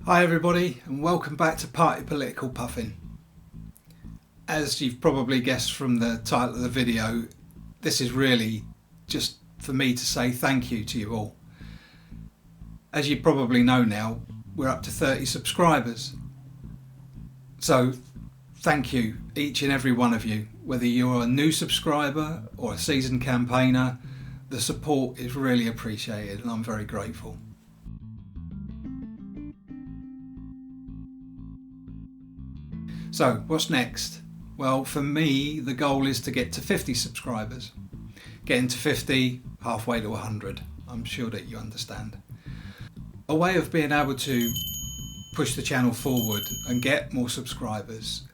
Hi everybody, and welcome back to Party Political Puffin. As you've probably guessed from the title of the video, this is really just for me to say thank you to you all. As you probably know now, we're up to 30 subscribers. So thank you, each and every one of you. Whether you're a new subscriber or a seasoned campaigner, the support is really appreciated and I'm very grateful. So what's next? Well, for me, the goal is to get to 50 subscribers. Getting to 50, halfway to 100. I'm sure that you understand. A way of being able to push the channel forward and get more subscribers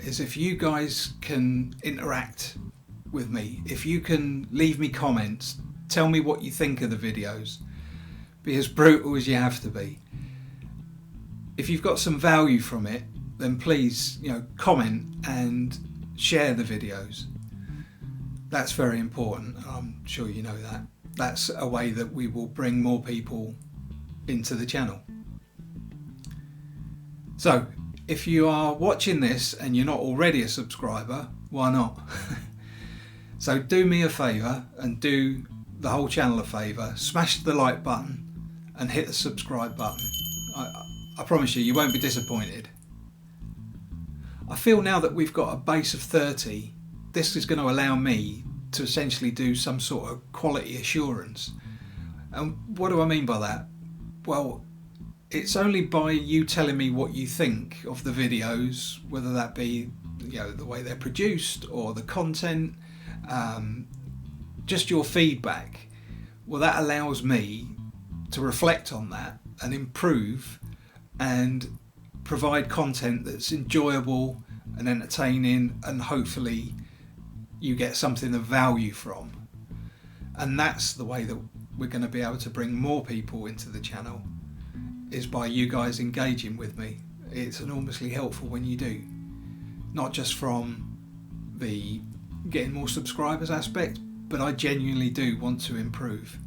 is if you guys can interact with me. If you can leave me comments, tell me what you think of the videos. Be as brutal as you have to be. If you've got some value from it, then please, comment and share the videos. That's very important. I'm sure you know that. That's a way that we will bring more people into the channel. So, if you are watching this and you're not already a subscriber, why not? So do me a favour and do the whole channel a favour. Smash the like button and hit the subscribe button. I promise you won't be disappointed. I feel now that we've got a base of 30, this is going to allow me to essentially do some sort of quality assurance. And what do I mean by that? Well, it's only by you telling me what you think of the videos, whether that be the way they're produced or the content, just your feedback. Well, that allows me to reflect on that and improve and provide content that's enjoyable and entertaining, and hopefully you get something of value from. And that's the way that we're going to be able to bring more people into the channel, is by you guys engaging with me. It's enormously helpful when you do, not just from the getting more subscribers aspect, but I genuinely do want to improve.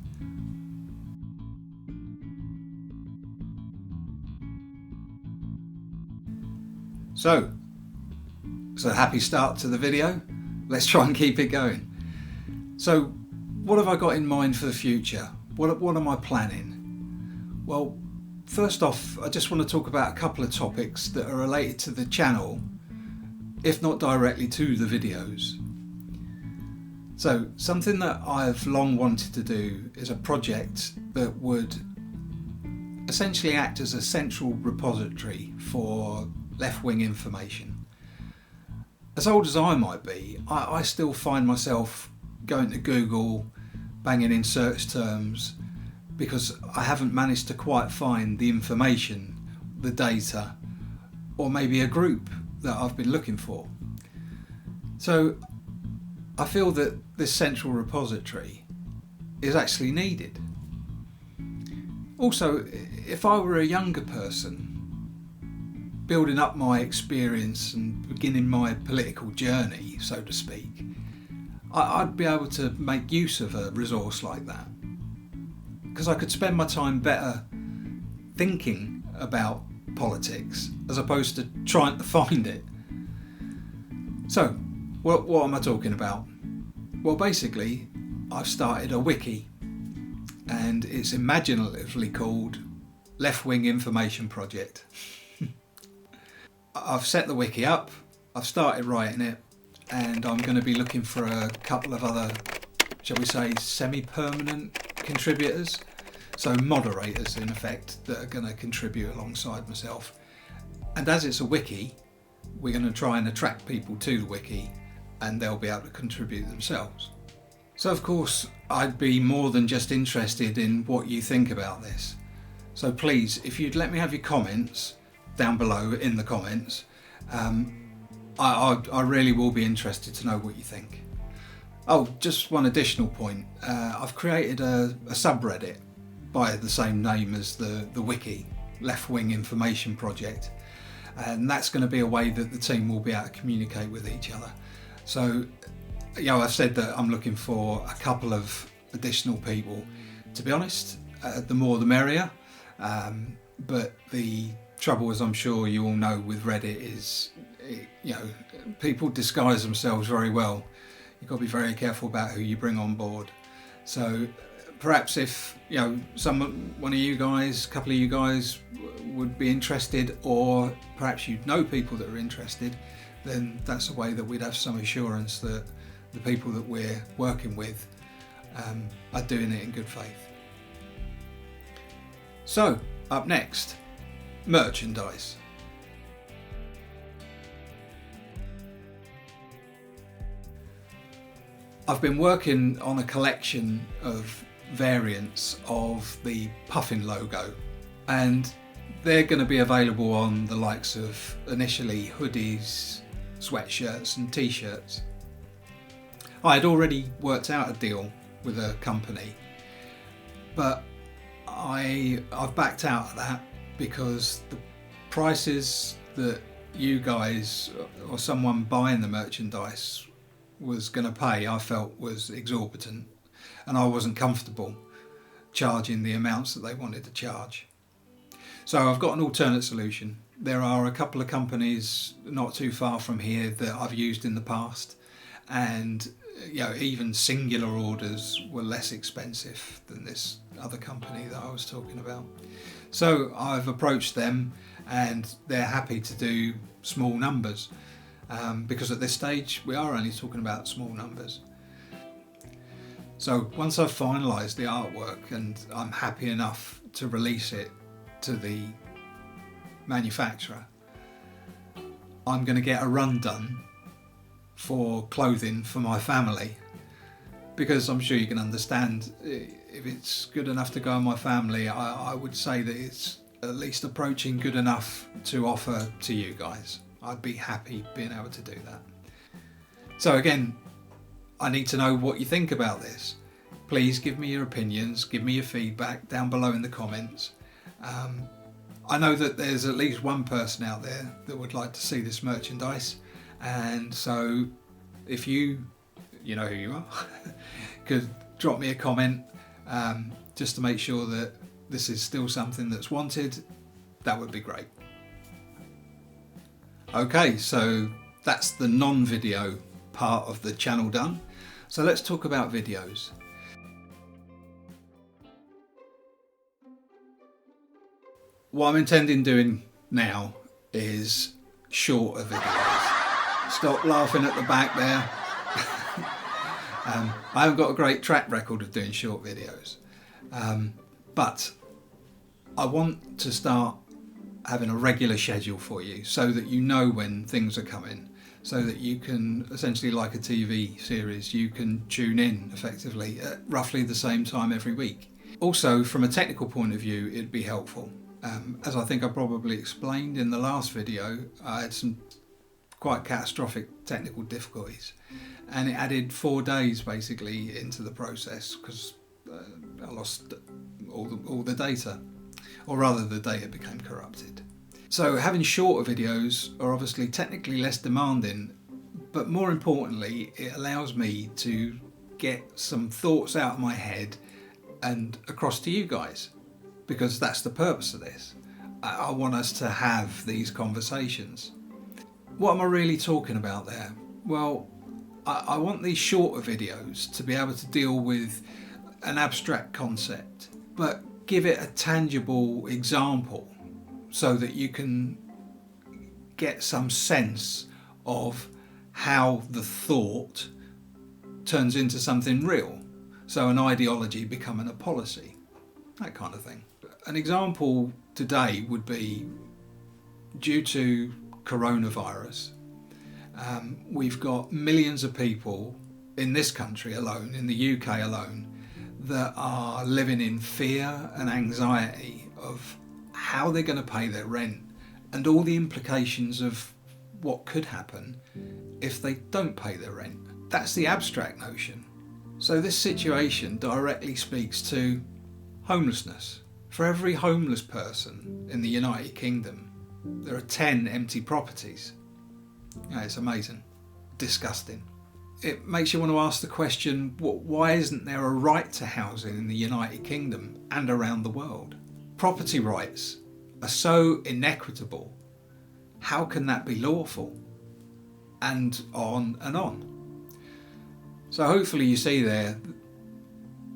So happy start to the video. Let's try and keep it going. So what have I got in mind for the future? What am I planning? Well, first off, I just want to talk about a couple of topics that are related to the channel, if not directly to the videos. So something that I've long wanted to do is a project that would essentially act as a central repository for left-wing information. As old as I might be, I still find myself going to Google, banging in search terms, because I haven't managed to quite find the information, the data, or maybe a group that I've been looking for. So I feel that this central repository is actually needed. Also, if I were a younger person, building up my experience and beginning my political journey, so to speak, I'd be able to make use of a resource like that, because I could spend my time better thinking about politics as opposed to trying to find it. So what am I talking about? Well, basically I've started a wiki, and it's imaginatively called Left Wing Information Project. I've set the wiki up, I've started writing it, and I'm going to be looking for a couple of other, shall we say, semi-permanent contributors, so moderators in effect, that are going to contribute alongside myself. And as it's a wiki, we're going to try and attract people to the wiki, and they'll be able to contribute themselves. So of course I'd be more than just interested in what you think about this. So please, if you'd let me have your comments down below in the comments, I really will be interested to know what you think. Oh, just one additional point. I've created a subreddit by the same name as the wiki, Left Wing Information Project, and that's going to be a way that the team will be able to communicate with each other. So I've said that I'm looking for a couple of additional people. To be honest, the more the merrier. But the trouble, as I'm sure you all know with Reddit, is, you know, people disguise themselves very well. You've got to be very careful about who you bring on board. So perhaps if, you know, one of you guys, a couple of you guys would be interested, or perhaps you know people that are interested, then that's a way that we'd have some assurance that the people that we're working with are doing it in good faith. So, up next, merchandise. I've been working on a collection of variants of the Puffin logo, and they're going to be available on the likes of initially hoodies, sweatshirts and t-shirts. I had already worked out a deal with a company, but I've backed out of that because the prices that you guys or someone buying the merchandise was going to pay, I felt was exorbitant, and I wasn't comfortable charging the amounts that they wanted to charge. So I've got an alternate solution. There are a couple of companies not too far from here that I've used in the past, and you know, even singular orders were less expensive than this other company that I was talking about. So I've approached them, and they're happy to do small numbers, because at this stage we are only talking about small numbers. So once I've finalised the artwork and I'm happy enough to release it to the manufacturer, I'm going to get a run done for clothing for my family, because I'm sure you can understand, if it's good enough to go on my family, I would say that it's at least approaching good enough to offer to you guys. I'd be happy being able to do that. So again, I need to know what you think about this. Please give me your opinions, give me your feedback down below in the comments. I know that there's at least one person out there that would like to see this merchandise, and so if you know who you are, could drop me a comment just to make sure that this is still something that's wanted, that would be great. Okay, so that's the non-video part of the channel done. So let's talk about videos. What I'm intending doing now is shorter videos. Stop laughing at the back there. I haven't got a great track record of doing short videos, but I want to start having a regular schedule for you so that you know when things are coming, so that you can, essentially like a TV series, you can tune in effectively at roughly the same time every week. Also, from a technical point of view, it'd be helpful. As I think I probably explained in the last video, I had some quite catastrophic technical difficulties, and it added 4 days basically into the process because I lost all the data, or rather the data became corrupted. So having shorter videos are obviously technically less demanding, but more importantly it allows me to get some thoughts out of my head and across to you guys, because that's the purpose of this. I want us to have these conversations. What am I really talking about there? Well, I want these shorter videos to be able to deal with an abstract concept, but give it a tangible example so that you can get some sense of how the thought turns into something real. So an ideology becoming a policy, that kind of thing. An example today would be, due to coronavirus, we've got millions of people in this country alone, in the UK alone, that are living in fear and anxiety of how they're going to pay their rent and all the implications of what could happen if they don't pay their rent. That's the abstract notion. So this situation directly speaks to homelessness. For every homeless person in the United Kingdom, there are 10 empty properties. Yeah, it's amazing. Disgusting. It makes you want to ask the question, why isn't there a right to housing in the United Kingdom and around the world? Property rights are so inequitable, how can that be lawful? And on and on. So hopefully you see there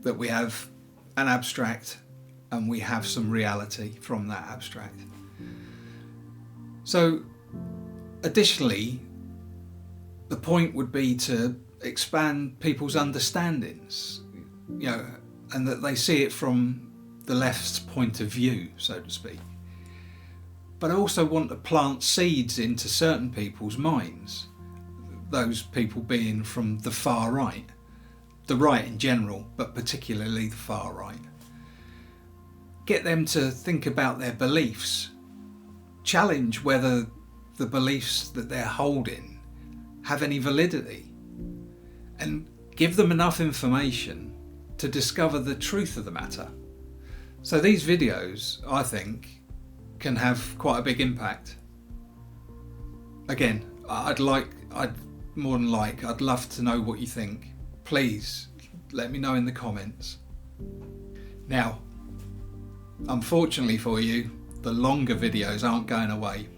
that we have an abstract and we have some reality from that abstract. So additionally, the point would be to expand people's understandings, and that they see it from the left's point of view, so to speak. But I also want to plant seeds into certain people's minds, those people being from the far right, the right in general, but particularly the far right. Get them to think about their beliefs, challenge whether the beliefs that they're holding have any validity, and give them enough information to discover the truth of the matter. So these videos, I think, can have quite a big impact. Again, I'd love to know what you think. Please let me know in the comments. Now, unfortunately for you, the longer videos aren't going away.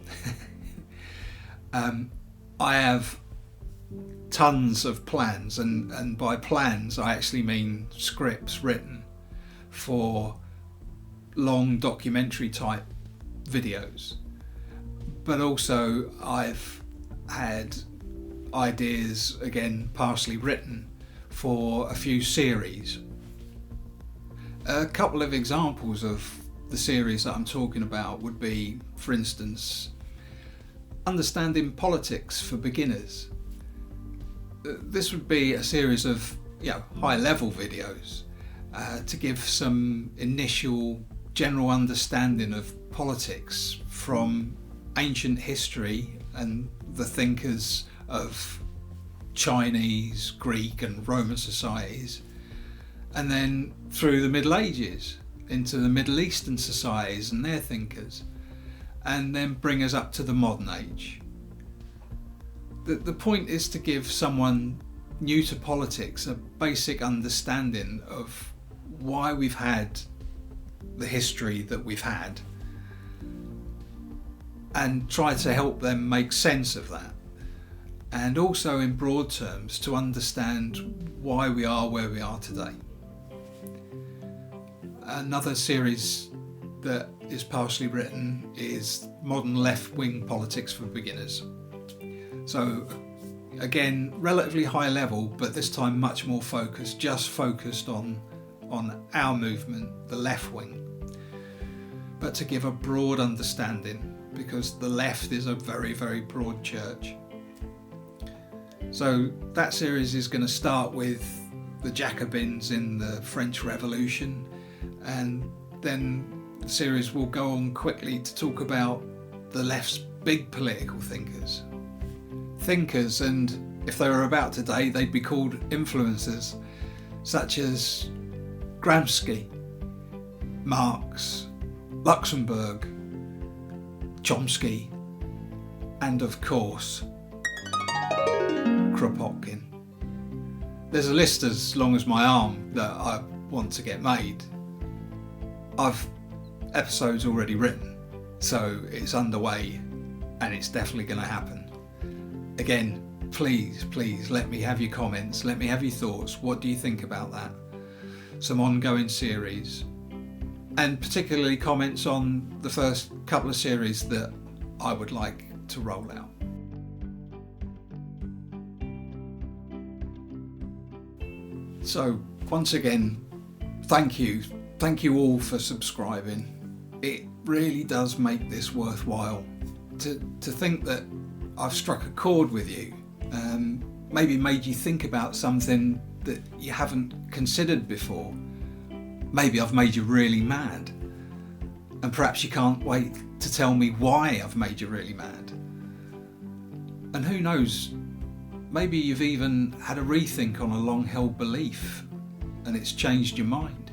I have tons of plans, and by plans I actually mean scripts written for long documentary type videos, but also I've had ideas, again partially written, for a few series. A couple of examples of the series that I'm talking about would be, for instance, Understanding Politics for Beginners. This would be a series of high level videos to give some initial general understanding of politics from ancient history and the thinkers of Chinese, Greek and Roman societies, and then through the Middle Ages into the Middle Eastern societies and their thinkers, and then bring us up to the modern age. The point is to give someone new to politics a basic understanding of why we've had the history that we've had, and try to help them make sense of that, and also in broad terms to understand why we are where we are today. Another series that is partially written is Modern Left-Wing Politics for Beginners. So again, relatively high level, but this time much more focused, just focused on our movement, the left wing, but to give a broad understanding, because the left is a very, very broad church. So that series is going to start with the Jacobins in the French Revolution, and then the series will go on quickly to talk about the left's big political thinkers, and if they were about today, they'd be called influencers, such as Gramsci, Marx, Luxemburg, Chomsky, and of course Kropotkin. There's a list as long as my arm that I want to get made. I've episodes already written, so it's underway and it's definitely going to happen. Again, please let me have your comments, let me have your thoughts. What do you think about that? Some ongoing series, and particularly comments on the first couple of series that I would like to roll out. So once again, thank you all for subscribing. It really does make this worthwhile. To think that I've struck a chord with you, maybe made you think about something that you haven't considered before. Maybe I've made you really mad, and perhaps you can't wait to tell me why I've made you really mad. And who knows, maybe you've even had a rethink on a long-held belief and it's changed your mind.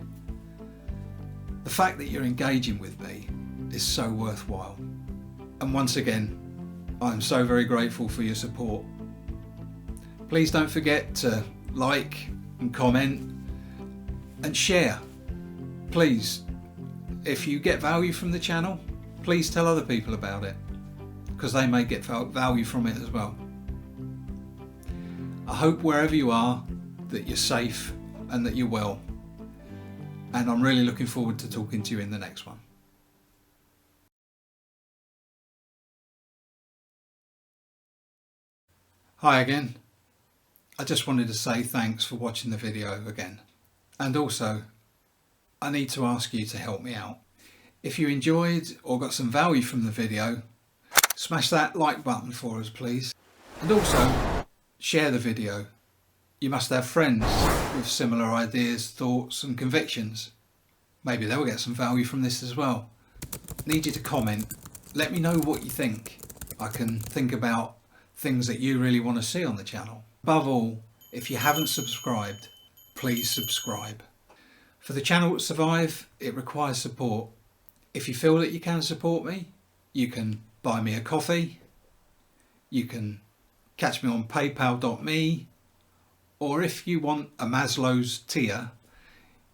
The fact that you're engaging with me is so worthwhile. And once again, I'm so very grateful for your support. Please don't forget to like and comment and share. Please, if you get value from the channel, please tell other people about it, because they may get value from it as well. I hope wherever you are that you're safe and that you're well, and I'm really looking forward to talking to you in the next one. Hi again. I just wanted to say thanks for watching the video again, and also I need to ask you to help me out. If you enjoyed or got some value from the video, smash that like button for us please, and also share the video. You must have friends with similar ideas, thoughts and convictions. Maybe they'll get some value from this as well. Need you to comment, let me know what you think. I can think about things that you really want to see on the channel. Above all, if you haven't subscribed, please subscribe. For the channel to survive, it requires support. If you feel that you can support me, you can buy me a coffee, you can catch me on paypal.me, or if you want a Maslow's tier,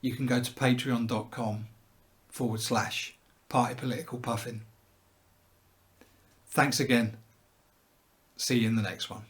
you can go to patreon.com/Party Political Puffin. Thanks again. See you in the next one.